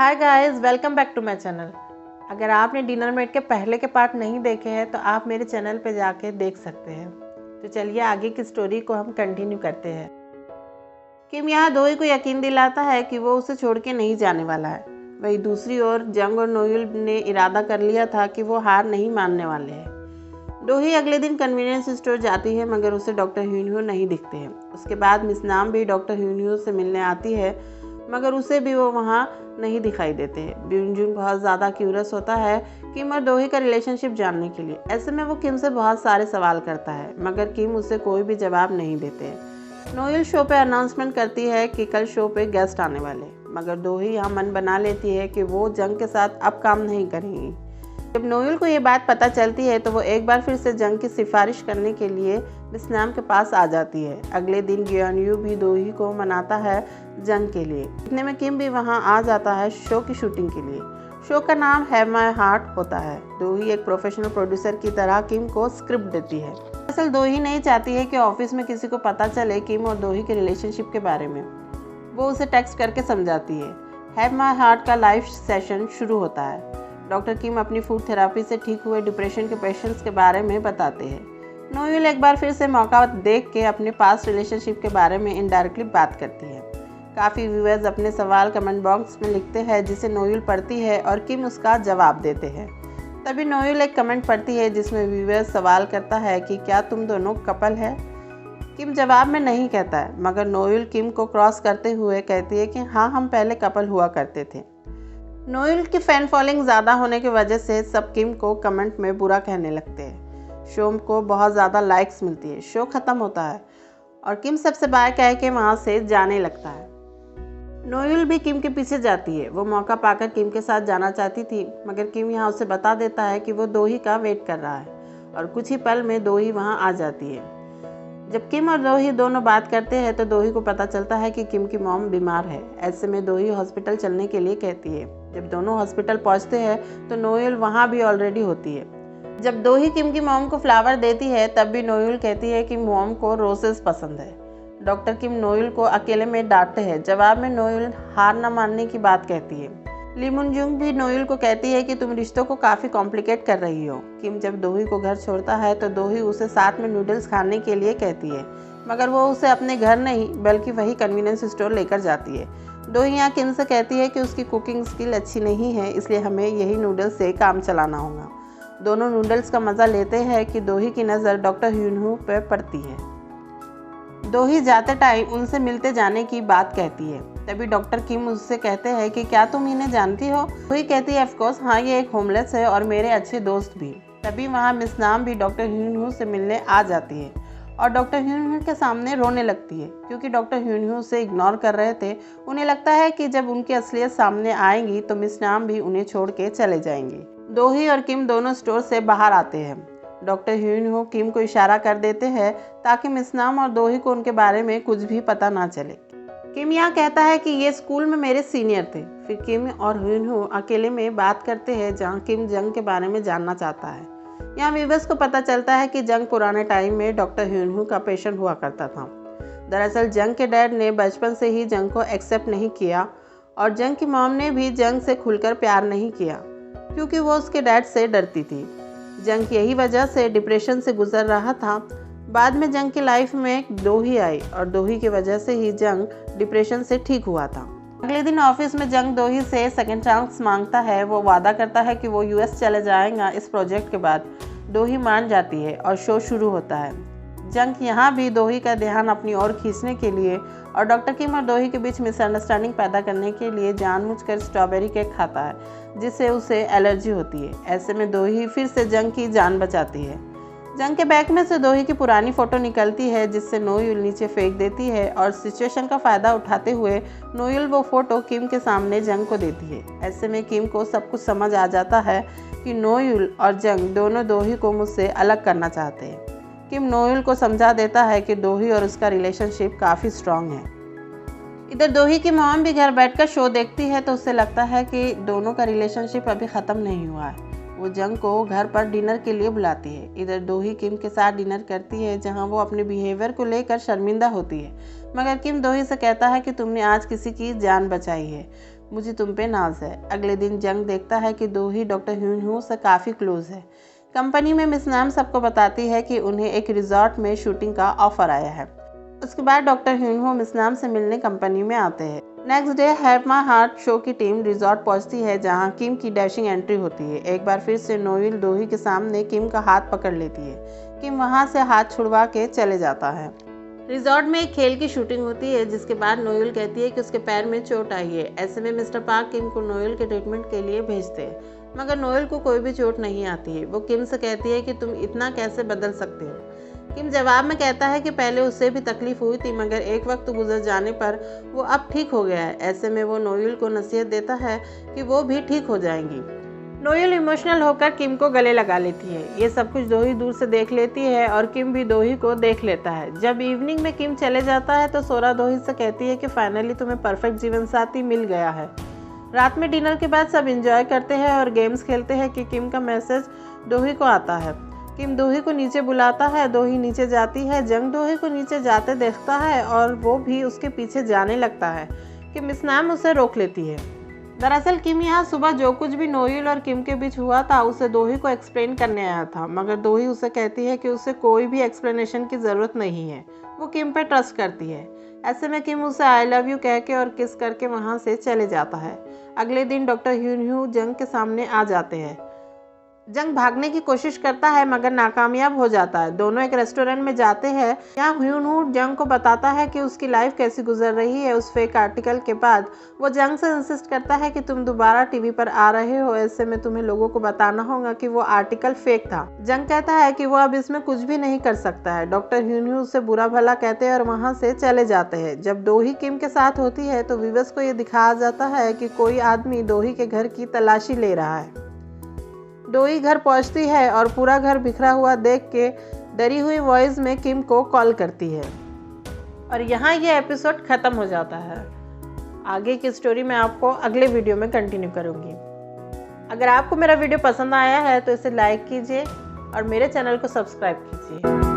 Hi guys, welcome back to my channel. अगर आपने dinner met के पहले के पार्ट नहीं देखे हैं तो आप मेरे चैनल पे जाके देख सकते हैं। तो चलिए आगे की स्टोरी को हम कंटिन्यू करते हैं। किम यहाँ दोई को यकीन दिलाता है कि वो उसे छोड़ के नहीं जाने वाला है। वहीं दूसरी ओर जंग और नोयुल ने इरादा कर लिया था कि वो हार नहीं मानने वाले हैं। दोही अगले दिन कन्वीनियंस स्टोर जाती है मगर उसे डॉक्टर ह्यूनह्यू नहीं दिखते हैं। उसके बाद मिस नाम भी डॉक्टर ह्यूनह्यू से मिलने आती है मगर उसे भी वो वहाँ नहीं दिखाई देते हैं। ब्यूनजुंग बहुत ज़्यादा क्यूरियस होता है किम और दोही का रिलेशनशिप जानने के लिए। ऐसे में वो किम से बहुत सारे सवाल करता है मगर किम उसे कोई भी जवाब नहीं देते हैं। नोयुल शो पे अनाउंसमेंट करती है कि कल शो पे गेस्ट आने वाले, मगर दोही यहाँ मन बना लेती है कि वो जंग के साथ अब काम नहीं करेंगी। जब नोयुल को ये बात पता चलती है तो वो एक बार फिर से जंग की सिफारिश करने के लिए मिस नाम के पास आ जाती है। अगले दिन ग्योनयू भी दोही को मनाता है जंग के लिए। इतने में किम भी वहाँ आ जाता है शो की शूटिंग के लिए। शो का नाम हैव माय हार्ट होता है। दोही एक प्रोफेशनल प्रोड्यूसर की तरह किम को स्क्रिप्ट देती है। दरअसल दोही नहीं चाहती है कि ऑफिस में किसी को पता चले किम और दोही के रिलेशनशिप के बारे में। वो उसे टेक्स्ट करके समझाती है। हैव माय हार्ट का लाइव सेशन शुरू होता है। डॉक्टर किम अपनी फूड थेरेपी से ठीक हुए डिप्रेशन के पेशेंट्स के बारे में बताते हैं। नोयुल एक बार फिर से मौका देख के अपने पास्ट रिलेशनशिप के बारे में इनडायरेक्टली बात करती है। काफ़ी व्यूअर्स अपने सवाल कमेंट बॉक्स में लिखते हैं जिसे नोयुल पढ़ती है और किम उसका जवाब देते हैं। तभी नोयुल एक कमेंट पढ़ती है जिसमें व्यूअर्स सवाल करता है कि क्या तुम दोनों कपल है। किम जवाब में नहीं कहता है मगर नोयुल किम को क्रॉस करते हुए कहती है कि हाँ, हम पहले कपल हुआ करते थे। नोयुल की फैन फॉलोइंग ज़्यादा होने की वजह से सब किम को कमेंट में बुरा कहने लगते हैं। शो को बहुत ज़्यादा लाइक्स मिलती है। शो ख़त्म होता है और किम सबसे बाय कह के वहाँ से जाने लगता है। नोयुल भी किम के पीछे जाती है। वो मौका पाकर किम के साथ जाना चाहती थी मगर किम यहाँ उसे बता देता है कि वो दोही का वेट कर रहा है और कुछ ही पल में दोही वहाँ आ जाती है। जब किम और दोही दोनों बात करते हैं तो दोही को पता चलता है कि किम की मॉम बीमार है। ऐसे में दोही हॉस्पिटल चलने के लिए कहती है। जब दोनों हॉस्पिटल पहुंचते हैं तो नोयुल वहां भी ऑलरेडी होती है। जब दोही किम की मॉम को फ्लावर देती है तब भी नोयुल कहती है कि मॉम को रोजेस पसंद है। डॉक्टर किम नोयुल को अकेले में डांटते हैं। जवाब में नोयुल हार न मानने की बात कहती है। ली मुनजुंग भी नोयुल को कहती है कि तुम रिश्तों को काफ़ी कॉम्प्लिकेट कर रही हो। किम जब दोही को घर छोड़ता है तो दोही उसे साथ में नूडल्स खाने के लिए कहती है मगर वो उसे अपने घर नहीं बल्कि वही कन्वीनियंस स्टोर लेकर जाती है। दोही यहाँ किम से कहती है कि उसकी कुकिंग स्किल अच्छी नहीं है इसलिए हमें यही नूडल्स से काम चलाना होगा। दोनों नूडल्स का मज़ा लेते हैं कि दोही की नज़र डॉक्टर ह्यूनह्यू पर पड़ती है। दोही जाते टाइम उनसे मिलते जाने की बात कहती है। तभी डॉक्टर किम उससे कहते हैं कि क्या तुम इन्हें जानती हो। दोही कहती है ऑफकोर्स, हाँ, ये एक होमलेस है और मेरे अच्छे दोस्त भी। तभी वहाँ मिस नाम भी डॉक्टर ह्यूनह्यू से मिलने आ जाती है और डॉक्टर ह्यूनह्यू के सामने रोने लगती है क्योंकि डॉक्टर ह्यूनह्यू उसे इग्नोर कर रहे थे। उन्हें लगता है कि जब उनकी असलियत सामने आएंगी तो मिस नाम भी उन्हें छोड़ के चले जाएंगे। दोही और किम दोनों स्टोर से बाहर आते हैं। डॉक्टर ह्यूनह्यू किम को इशारा कर देते हैं ताकि मिस नाम और दोही को उनके बारे में कुछ भी पता ना चले। किम यहाँ कहता है कि ये स्कूल में मेरे सीनियर थे। फिर किम और ह्यूनह्यू अकेले में बात करते हैं जहाँ किम जंग के बारे में जानना चाहता है। यहाँ व्यूअर्स को पता चलता है कि जंग पुराने टाइम में डॉक्टर ह्यूनह्यू का पेशेंट हुआ करता था। दरअसल जंग के डैड ने बचपन से ही जंग को एक्सेप्ट नहीं किया और जंग की मॉम ने भी जंग से खुलकर प्यार नहीं किया क्योंकि वो उसके डैड से डरती थी। जंग यही वजह से डिप्रेशन से गुजर रहा था। बाद में जंग की लाइफ में दोही आई और दोही की वजह से ही जंग डिप्रेशन से ठीक हुआ था। अगले दिन ऑफिस में जंग दोही से सेकंड चांस मांगता है। वो वादा करता है कि वो यूएस चले जाएगा इस प्रोजेक्ट के बाद। दोही मान जाती है और शो शुरू होता है। जंग यहाँ भी दोही का ध्यान अपनी ओर खींचने के लिए और डॉक्टर किम और दोही के बीच मिसअंडरस्टैंडिंग पैदा करने के लिए जानबूझकर स्ट्रॉबेरी केक खाता है जिससे उसे एलर्जी होती है। ऐसे में दोही फिर से जंग की जान बचाती है। जंग के बैग में से दोही की पुरानी फ़ोटो निकलती है जिससे नोयुल नीचे फेंक देती है और सिचुएशन का फ़ायदा उठाते हुए नोयुल वो फ़ोटो किम के सामने जंग को देती है। ऐसे में किम को सब कुछ समझ आ जाता है कि नोयुल और जंग दोनों दोही को मुझसे अलग करना चाहते हैं। किम नोयुल को समझा देता है कि दोही और उसका रिलेशनशिप काफ़ी स्ट्रॉन्ग है। इधर दोही की मॉम भी घर बैठकर शो देखती है तो उसे लगता है कि दोनों का रिलेशनशिप अभी ख़त्म नहीं हुआ है। वो जंग को घर पर डिनर के लिए बुलाती है। इधर दोही किम के साथ डिनर करती है जहां वो अपने बिहेवियर को लेकर शर्मिंदा होती है मगर किम दोही से कहता है कि तुमने आज किसी की जान बचाई है। मुझे तुम पे नाज है। अगले दिन जंग देखता है कि दो ही डॉक्टर ह्यून हू से काफ़ी क्लोज है। कंपनी में मिस नाम सबको बताती है कि उन्हें एक रिजॉर्ट में शूटिंग का ऑफर आया है। उसके बाद डॉक्टर ह्यून हू मिस नाम से मिलने कंपनी में आते हैं। Next day have my heart show की टीम रिजॉर्ट पहुंचती है जहां किम की डैशिंग एंट्री होती है। एक बार फिर से नोएल दोही के सामने किम का हाथ पकड़ लेती है। किम वहां से हाथ छुड़वा के चले जाता है। रिजॉर्ट में एक खेल की शूटिंग होती है जिसके बाद नोएल कहती है कि उसके पैर में चोट आई है। ऐसे में मिस्टर पार्क किम को नोएल के ट्रीटमेंट के लिए भेजते हैं, मगर नोएल को कोई भी चोट नहीं आती है। वो किम से कहती है कि तुम इतना कैसे बदल सकते हो। किम जवाब में कहता है कि पहले उससे भी तकलीफ हुई थी, मगर एक वक्त गुजर जाने पर वो अब ठीक हो गया है। ऐसे में वो नोएल को नसीहत देता है कि वो भी ठीक हो जाएंगी। नोएल इमोशनल होकर किम को गले लगा लेती है। ये सब कुछ दोही दूर से देख लेती है और किम भी दोही को देख लेता है। जब इवनिंग में किम चले जाता है तो सोरा दोही से कहती है कि फाइनली तुम्हें परफेक्ट जीवन साथी मिल गया है। रात में डिनर के बाद सब एंजॉय करते हैं और गेम्स खेलते हैं कि किम का मैसेज दोही को आता है। किम दोही को नीचे बुलाता है। दोही नीचे जाती है। जंग दोही को नीचे जाते देखता है और वो भी उसके पीछे जाने लगता है कि मिस नाम उसे रोक लेती है। दरअसल किम यहाँ सुबह जो कुछ भी नोएल और किम के बीच हुआ था उसे दोही को एक्सप्लेन करने आया था, मगर दोही उसे कहती है कि उसे कोई भी एक्सप्लेनेशन की ज़रूरत नहीं है। वो किम पे ट्रस्ट करती है। ऐसे में किम उसे आई लव यू कह के और किस करके वहाँ से चले जाता है। अगले दिन डॉक्टर ह्यून हू जंग के सामने आ जाते हैं। जंग भागने की कोशिश करता है मगर नाकामयाब हो जाता है। दोनों एक रेस्टोरेंट में जाते हैं। यहाँ ह्यून हू जंग को बताता है कि उसकी लाइफ कैसी गुजर रही है उस फेक आर्टिकल के बाद। वो जंग से इंसिस्ट करता है कि तुम दोबारा टीवी पर आ रहे हो, ऐसे में तुम्हें लोगों को बताना होगा कि वो आर्टिकल फेक था। जंग कहता है कि वो अब इसमें कुछ भी नहीं कर सकता है। डॉक्टर ह्यून हू उससे बुरा भला कहते हैं और वहाँ से चले जाते हैं। जब दोही किम के साथ होती है तो व्यूअर्स को ये दिखाया जाता है कि कोई आदमी दोही के घर की तलाशी ले रहा है। दोही घर पहुंचती है और पूरा घर बिखरा हुआ देख के डरी हुई वॉइस में किम को कॉल करती है और यहाँ ये एपिसोड ख़त्म हो जाता है। आगे की स्टोरी मैं आपको अगले वीडियो में कंटिन्यू करूँगी। अगर आपको मेरा वीडियो पसंद आया है तो इसे लाइक कीजिए और मेरे चैनल को सब्सक्राइब कीजिए।